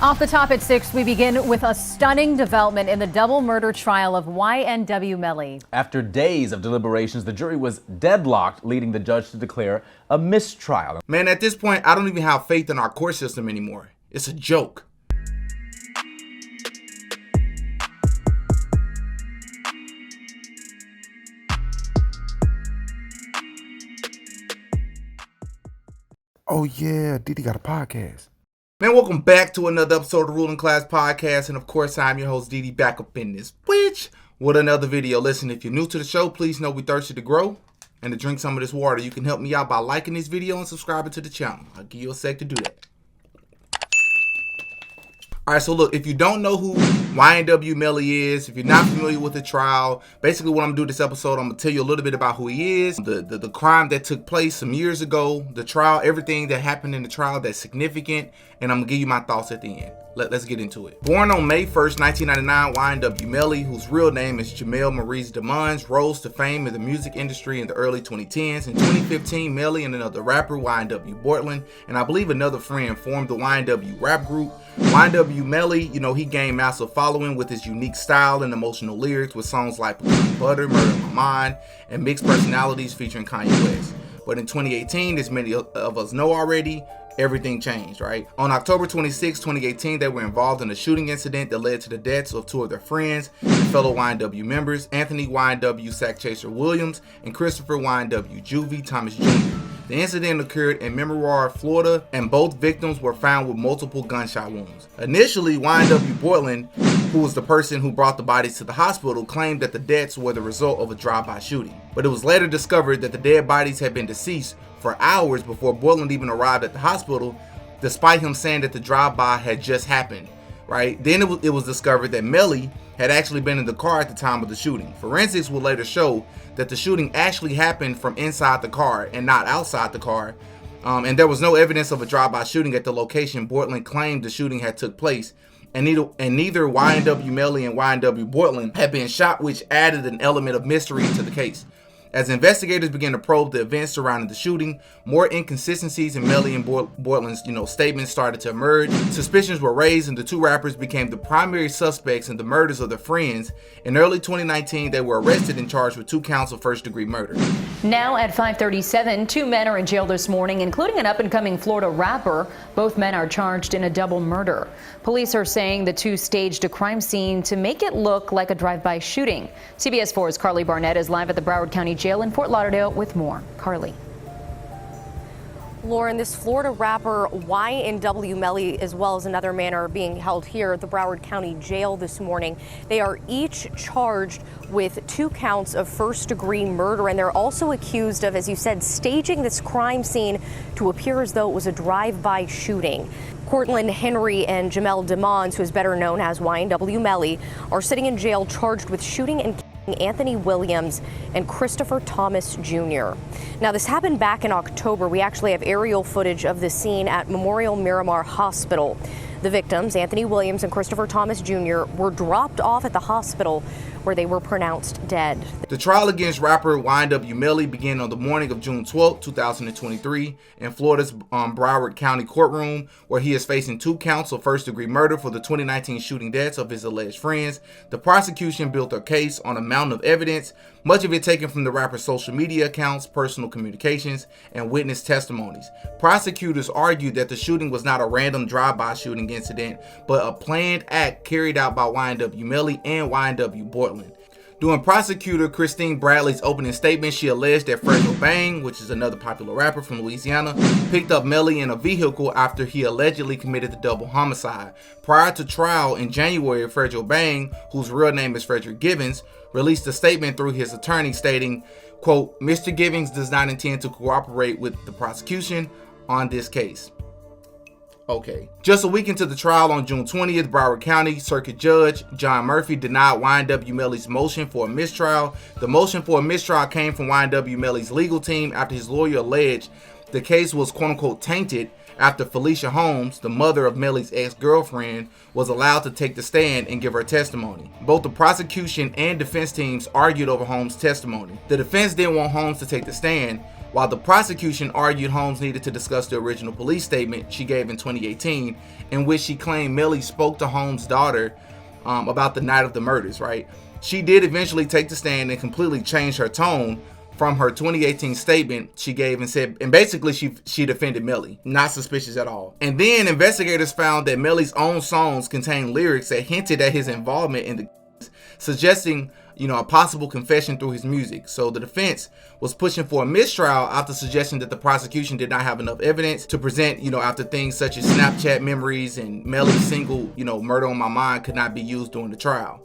Off the top at 6, we begin with a stunning development in the double murder trial of YNW Melly. After days of deliberations, the jury was deadlocked, leading the judge to declare a mistrial. Man, at this point, I don't even have faith in our court system anymore. It's a joke. Oh yeah, Didi got a podcast. Man, welcome back to another episode of the Ruling Class Podcast. And of course, I'm your host, Didi, back up in this bitch with another video. Listen, if you're new to the show, please know we thirsty to grow and to drink some of this water. You can help me out by liking this video and subscribing to the channel. I'll give you a sec to do that. Alright, so look, if you don't know who YNW Melly is, if you're not familiar with the trial, basically what I'm going to do this episode, I'm going to tell you a little bit about who he is, the crime that took place some years ago, the trial, everything that happened in the trial that's significant, and I'm going to give you my thoughts at the end. Let's get into it. Born on May 1st, 1999, YNW Melly, whose real name is Jamel Maurice Demons, rose to fame in the music industry in the early 2010s. In 2015, Melly and another rapper, YNW Portland, and I believe another friend formed the YNW rap group. YNW Melly, he gained massive following with his unique style and emotional lyrics with songs like Butter, Murder My Mind, and mixed personalities featuring Kanye West. But in 2018, as many of us know already, everything changed, right? On October 26, 2018, they were involved in a shooting incident that led to the deaths of two of their friends and fellow YNW members, Anthony YNW Sackchaser Williams and Christopher YNW Juvie Thomas Jr. The incident occurred in Miramar, Florida, and both victims were found with multiple gunshot wounds. Initially, YNW Portland, who was the person who brought the bodies to the hospital, claimed that the deaths were the result of a drive-by shooting. But it was later discovered that the dead bodies had been deceased for hours before Portland even arrived at the hospital, despite him saying that the drive-by had just happened, right? Then it was discovered that Melly had actually been in the car at the time of the shooting. Forensics will later show that the shooting actually happened from inside the car and not outside the car. And there was no evidence of a drive-by shooting at the location Portland claimed the shooting had took place. And neither YNW Melly and YNW Portland had been shot, which added an element of mystery to the case. As investigators began to probe the events surrounding the shooting, more inconsistencies in Melly and Portland's, statements started to emerge. Suspicions were raised, and the two rappers became the primary suspects in the murders of their friends. In early 2019, they were arrested and charged with 2 counts of first-degree murder. Now at 5:37, 2 men are in jail this morning, including an up-and-coming Florida rapper. Both men are charged in a double murder. Police are saying the two staged a crime scene to make it look like a drive-by shooting. CBS 4's Carly Barnett is live at the Broward County Jail in Fort Lauderdale with more. Carly. Lauren, this Florida rapper YNW Melly, as well as another man, are being held here at the Broward County Jail this morning. They are each charged with 2 counts of first-degree murder, and they're also accused of, as you said, staging this crime scene to appear as though it was a drive-by shooting. Cortland Henry and Jamel Demons, who is better known as YNW Melly, are sitting in jail charged with shooting and Anthony Williams and Christopher Thomas Jr. Now, this happened back in October. We actually have aerial footage of the scene at Memorial Miramar Hospital. The victims, Anthony Williams and Christopher Thomas Jr., were dropped off at the hospital where they were pronounced dead. The trial against rapper YNW Melly began on the morning of June 12, 2023 in Florida's Broward County courtroom, where he is facing 2 counts of first-degree murder for the 2019 shooting deaths of his alleged friends. The prosecution built their case on a mountain of evidence, much of it taken from the rapper's social media accounts, personal communications, and witness testimonies. Prosecutors argued that the shooting was not a random drive-by shooting incident, but a planned act carried out by YNW Melly and YNW Portland. During prosecutor Christine Bradley's opening statement, she alleged that Fredro Bang, which is another popular rapper from Louisiana, picked up Melly in a vehicle after he allegedly committed the double homicide. Prior to trial in January, Fredro Bang, whose real name is Frederick Givens, released a statement through his attorney stating, quote, "Mr. Givens does not intend to cooperate with the prosecution on this case." Okay. Just a week into the trial on June 20th, Broward County Circuit Judge John Murphy denied YNW Melly's motion for a mistrial. The motion for a mistrial came from YNW Melly's legal team after his lawyer alleged the case was quote-unquote tainted after Felicia Holmes, the mother of Melly's ex-girlfriend, was allowed to take the stand and give her testimony. Both the prosecution and defense teams argued over Holmes' testimony. The defense didn't want Holmes to take the stand, while the prosecution argued Holmes needed to discuss the original police statement she gave in 2018, in which she claimed Melly spoke to Holmes' daughter about the night of the murders, right? She did eventually take the stand and completely change her tone from her 2018 statement she gave and basically she defended Melly, not suspicious at all. And then investigators found that Melly's own songs contained lyrics that hinted at his involvement in the suggesting, a possible confession through his music. So the defense was pushing for a mistrial after suggesting that the prosecution did not have enough evidence to present, after things such as Snapchat memories and Melly's single, Murder on My Mind could not be used during the trial.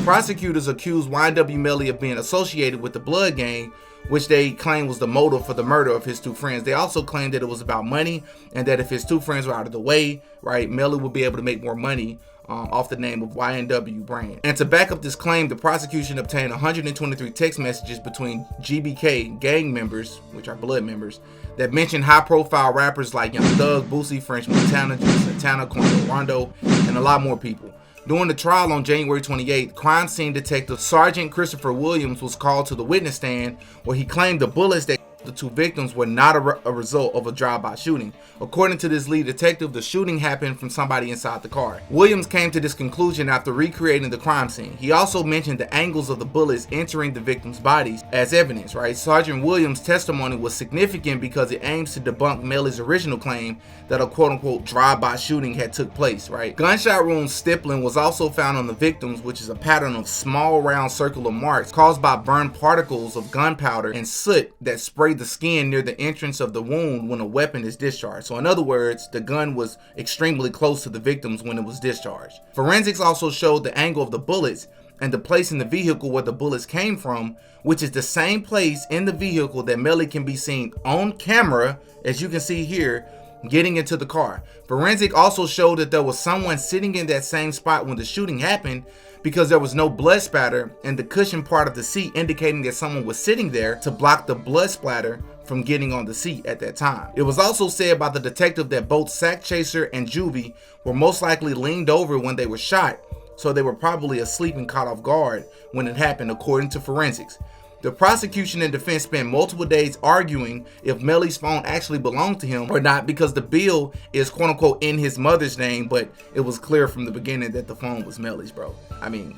Prosecutors accused YNW Melly of being associated with the Blood Gang, which they claimed was the motive for the murder of his two friends. They also claimed that it was about money and that if his two friends were out of the way, right, Melly would be able to make more money off the name of YNW brand. And to back up this claim, the prosecution obtained 123 text messages between GBK gang members, which are blood members, that mentioned high-profile rappers like Young Thug, Boosie, French Montana, Santana, Quando Rondo, and a lot more people. During the trial on January 28th, crime scene detective Sergeant Christopher Williams was called to the witness stand where he claimed the bullets that the two victims were not a result of a drive-by shooting. According to this lead detective, the shooting happened from somebody inside the car. Williams came to this conclusion after recreating the crime scene. He also mentioned the angles of the bullets entering the victims' bodies as evidence, right? Sergeant Williams' testimony was significant because it aims to debunk Melly's original claim that a quote-unquote drive-by shooting had took place, right? Gunshot wound stippling was also found on the victims, which is a pattern of small round circular marks caused by burned particles of gunpowder and soot that sprayed the skin near the entrance of the wound when a weapon is discharged. So in other words, the gun was extremely close to the victims when it was discharged. Forensics also showed the angle of the bullets and the place in the vehicle where the bullets came from, which is the same place in the vehicle that Melly can be seen on camera, as you can see here, getting into the car. Forensic also showed that there was someone sitting in that same spot when the shooting happened, because there was no blood spatter in the cushion part of the seat, indicating that someone was sitting there to block the blood splatter from getting on the seat at that time. It was also said by the detective that both Sack Chaser and Juvie were most likely leaned over when they were shot, so they were probably asleep and caught off guard when it happened, according to forensics. The prosecution and defense spent multiple days arguing if Melly's phone actually belonged to him or not, because the bill is quote unquote in his mother's name, but it was clear from the beginning that the phone was Melly's, bro. I mean,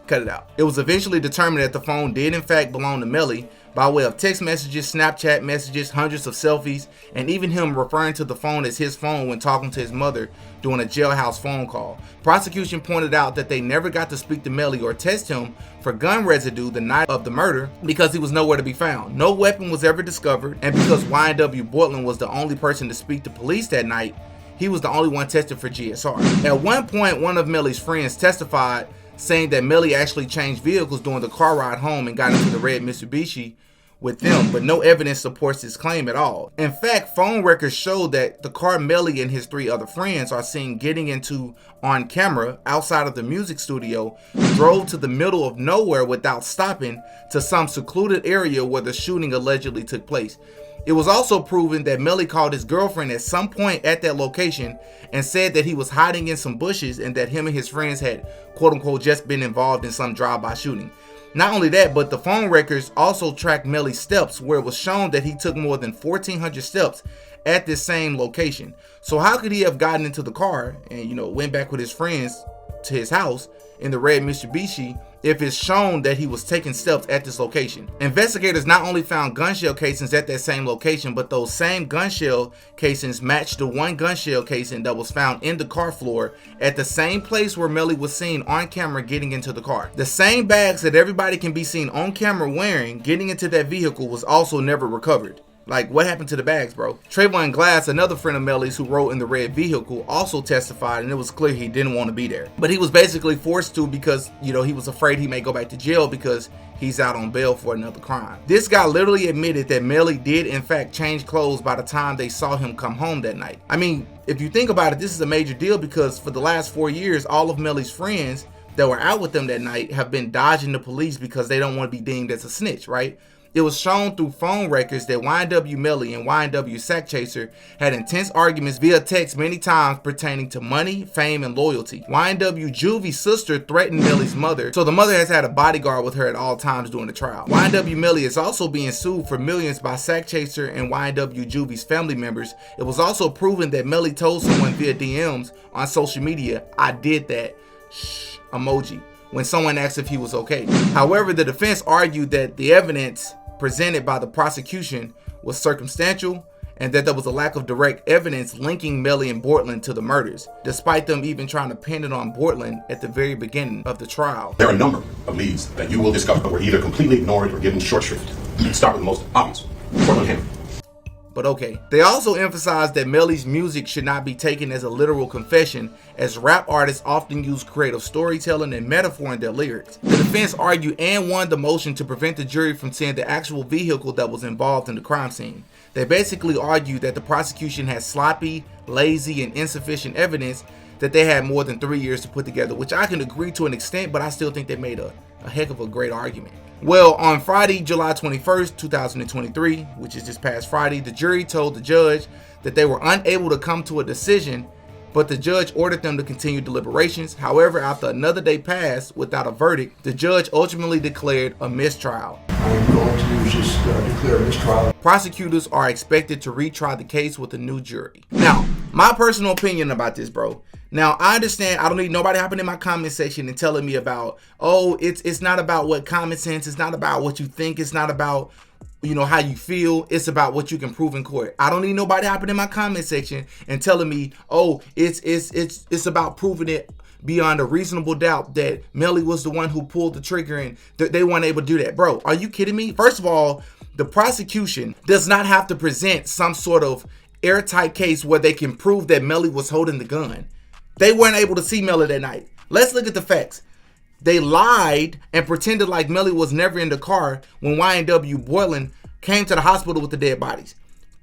cut it out. It was eventually determined that the phone did in fact belong to Melly by way of text messages, Snapchat messages, hundreds of selfies, and even him referring to the phone as his phone when talking to his mother during a jailhouse phone call. Prosecution pointed out that they never got to speak to Melly or test him for gun residue the night of the murder because he was nowhere to be found. No weapon was ever discovered, and because YNW Portland was the only person to speak to police that night, he was the only one tested for GSR. At one point, one of Melly's friends testified saying that Melly actually changed vehicles during the car ride home and got into the red Mitsubishi with them, but no evidence supports his claim at all. In fact, phone records show that the car Melly and his three other friends are seen getting into on camera outside of the music studio drove to the middle of nowhere without stopping to some secluded area where the shooting allegedly took place. It was also proven that Melly called his girlfriend at some point at that location and said that he was hiding in some bushes and that him and his friends had quote unquote just been involved in some drive-by shooting. Not only that, but the phone records also tracked Melly's steps, where it was shown that he took more than 1,400 steps at this same location. So how could he have gotten into the car and went back with his friends to his house in the red Mitsubishi if it's shown that he was taking steps at this location? Investigators not only found gunshell casings at that same location, but those same gunshell casings matched the one gunshell casing that was found in the car floor at the same place where Melly was seen on camera getting into the car. The same bags that everybody can be seen on camera wearing getting into that vehicle was also never recovered. Like, what happened to the bags, bro? Trayvon Glass, another friend of Melly's who rode in the red vehicle, also testified, and it was clear he didn't want to be there. But he was basically forced to because, he was afraid he may go back to jail because he's out on bail for another crime. This guy literally admitted that Melly did, in fact, change clothes by the time they saw him come home that night. I mean, if you think about it, this is a major deal because for the last 4 years, all of Melly's friends that were out with them that night have been dodging the police because they don't want to be deemed as a snitch, right? It was shown through phone records that YNW Melly and YNW Sack Chaser had intense arguments via text many times pertaining to money, fame, and loyalty. YNW Juvie's sister threatened Melly's mother, so the mother has had a bodyguard with her at all times during the trial. YNW Melly is also being sued for millions by Sack Chaser and YNW Juvie's family members. It was also proven that Melly told someone via DMs on social media, "I did that," shh, emoji, when someone asked if he was okay. However, the defense argued that the evidence presented by the prosecution was circumstantial and that there was a lack of direct evidence linking Melly and Bortland to the murders, despite them even trying to pin it on Bortland at the very beginning of the trial. There are a number of leads that you will discover were either completely ignored or given short shrift. Let's start with the most obvious. Bortland Henry. But okay. They also emphasized that Melly's music should not be taken as a literal confession, as rap artists often use creative storytelling and metaphor in their lyrics. The defense argued and won the motion to prevent the jury from seeing the actual vehicle that was involved in the crime scene. They basically argued that the prosecution had sloppy, lazy, and insufficient evidence that they had more than 3 years to put together, which I can agree to an extent, but I still think they made a heck of a great argument. Well, on Friday, July 21st, 2023, which is this past Friday, the jury told the judge that they were unable to come to a decision, but the judge ordered them to continue deliberations. However, after another day passed without a verdict, the judge ultimately declared a mistrial. I'm going to just declare a mistrial. Prosecutors are expected to retry the case with a new jury. Now, my personal opinion about this, bro. Now, I understand I don't need nobody hopping in my comment section and telling me about, oh, it's not about what common sense, it's not about what you think, it's not about, you know, how you feel, it's about what you can prove in court. I don't need nobody hopping in my comment section and telling me, oh, it's about proving it beyond a reasonable doubt that Melly was the one who pulled the trigger and they weren't able to do that. Bro, are you kidding me? First of all, the prosecution does not have to present some sort of airtight case where they can prove that Melly was holding the gun. They weren't able to see Melly that night. Let's look at the facts. They lied and pretended like Melly was never in the car when YNW Bortland came to the hospital with the dead bodies.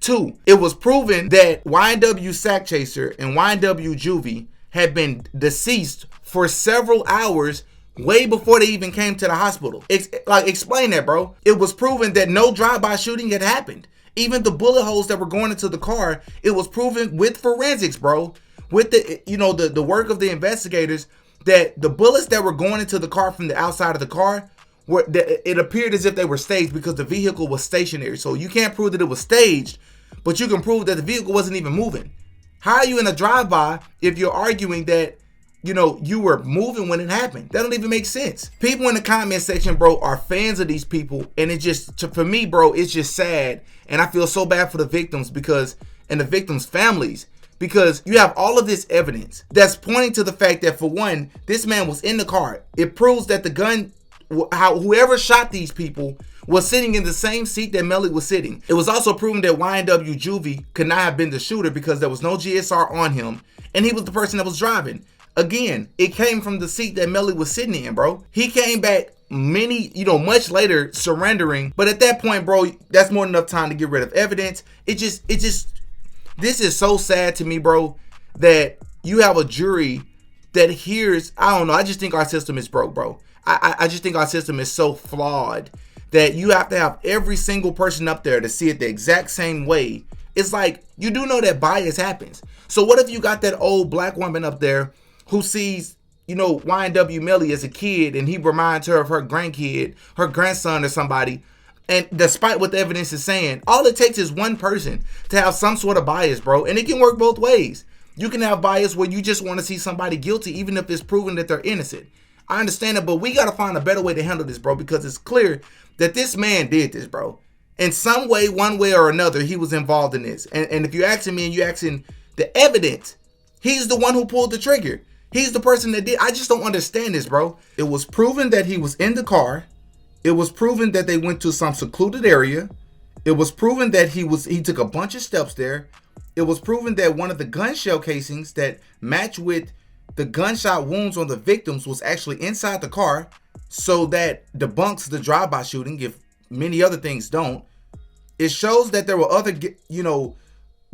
2, it was proven that YNW Sack Chaser and YNW Juvie had been deceased for several hours way before they even came to the hospital. Explain that, bro. It was proven that no drive-by shooting had happened. Even the bullet holes that were going into the car, it was proven with forensics, bro. With the work of the investigators, that the bullets that were going into the car from the outside of the car, it appeared as if they were staged because the vehicle was stationary. So you can't prove that it was staged, but you can prove that the vehicle wasn't even moving. How are you in a drive-by if you're arguing that, you know, you were moving when it happened? That don't even make sense. People in the comment section, bro, are fans of these people, and it just, for me, bro, it's just sad, and I feel so bad for the victims and the victims' families. Because you have all of this evidence that's pointing to the fact that, for one, this man was in the car. It proves that the gun, whoever shot these people, was sitting in the same seat that Melly was sitting. It was also proven that YNW Juvie could not have been the shooter because there was no GSR on him, and he was the person that was driving. Again, it came from the seat that Melly was sitting in, bro. He came back much later, surrendering. But at that point, bro, that's more than enough time to get rid of evidence. This is so sad to me, bro, that you have a jury that hears, I don't know, I just think our system is broke, bro. I just think our system is so flawed that you have to have every single person up there to see it the exact same way. It's like, you do know that bias happens. So what if you got that old black woman up there who sees, you know, YNW Melly as a kid, and he reminds her of her grandkid, her grandson, or somebody. And despite what the evidence is saying, all it takes is one person to have some sort of bias, bro. And it can work both ways. You can have bias where you just want to see somebody guilty, even if it's proven that they're innocent. I understand it, but we got to find a better way to handle this, bro, because it's clear that this man did this, bro. In some way, one way or another, he was involved in this. And if you're asking me and you're asking the evidence, he's the one who pulled the trigger. He's the person that did. I just don't understand this, bro. It was proven that he was in the car. It was proven that they went to some secluded area. It was proven that he took a bunch of steps there. It was proven that one of the gun shell casings that matched with the gunshot wounds on the victims was actually inside the car, so that debunks the drive-by shooting, if many other things don't. It shows that there were other,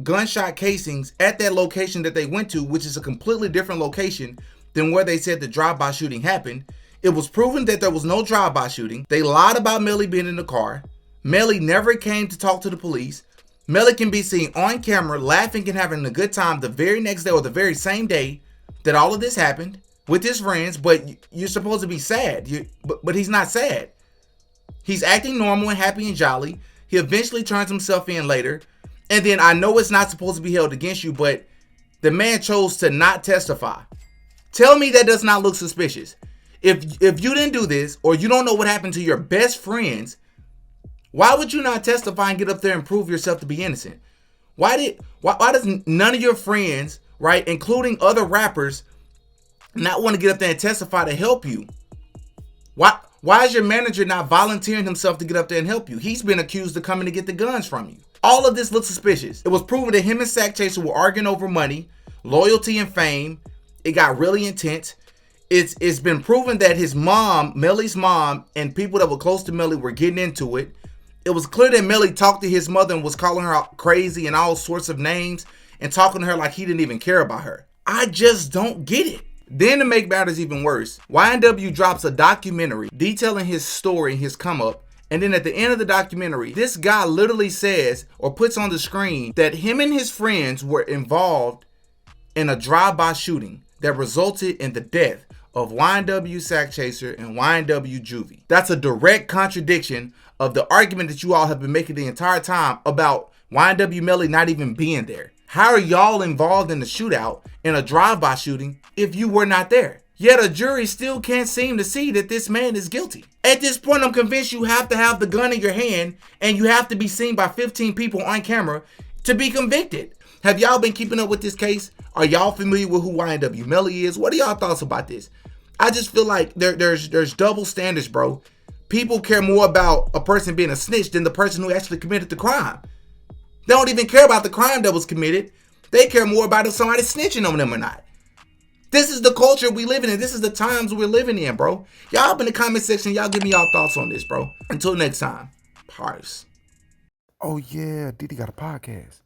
gunshot casings at that location that they went to, which is a completely different location than where they said the drive-by shooting happened. It was proven that there was no drive-by shooting. They lied about Melly being in the car. Melly never came to talk to the police. Melly can be seen on camera laughing and having a good time the very next day or the very same day that all of this happened with his friends, but you're supposed to be sad. But he's not sad. He's acting normal and happy and jolly. He eventually turns himself in later. And then I know it's not supposed to be held against you, but the man chose to not testify. Tell me that does not look suspicious. If you didn't do this, or you don't know what happened to your best friends, why would you not testify and get up there and prove yourself to be innocent? Why does none of your friends, right, including other rappers, not want to get up there and testify to help you? Why is your manager not volunteering himself to get up there and help you? He's been accused of coming to get the guns from you. All of this looks suspicious. It was proven that him and Sack Chaser were arguing over money, loyalty, and fame. It got really intense. It's been proven that his mom, Melly's mom, and people that were close to Melly were getting into it. It was clear that Melly talked to his mother and was calling her out crazy and all sorts of names and talking to her like he didn't even care about her. I just don't get it. Then to make matters even worse, YNW drops a documentary detailing his story and his come up. And then at the end of the documentary, this guy literally says or puts on the screen that him and his friends were involved in a drive-by shooting that resulted in the death of YNW Sack Chaser and YNW Juvie. That's a direct contradiction of the argument that you all have been making the entire time about YNW Melly not even being there. How are y'all involved in the shootout, in a drive-by shooting, if you were not there? Yet a jury still can't seem to see that this man is guilty. At this point, I'm convinced you have to have the gun in your hand and you have to be seen by 15 people on camera to be convicted. Have y'all been keeping up with this case? Are y'all familiar with who YNW Melly is? What are y'all thoughts about this? I just feel like there's double standards, bro. People care more about a person being a snitch than the person who actually committed the crime. They don't even care about the crime that was committed. They care more about if somebody's snitching on them or not. This is the culture we live in. This is the times we're living in, bro. Y'all up in the comment section. Y'all give me y'all thoughts on this, bro. Until next time. Peace. Oh yeah, Diddy got a podcast.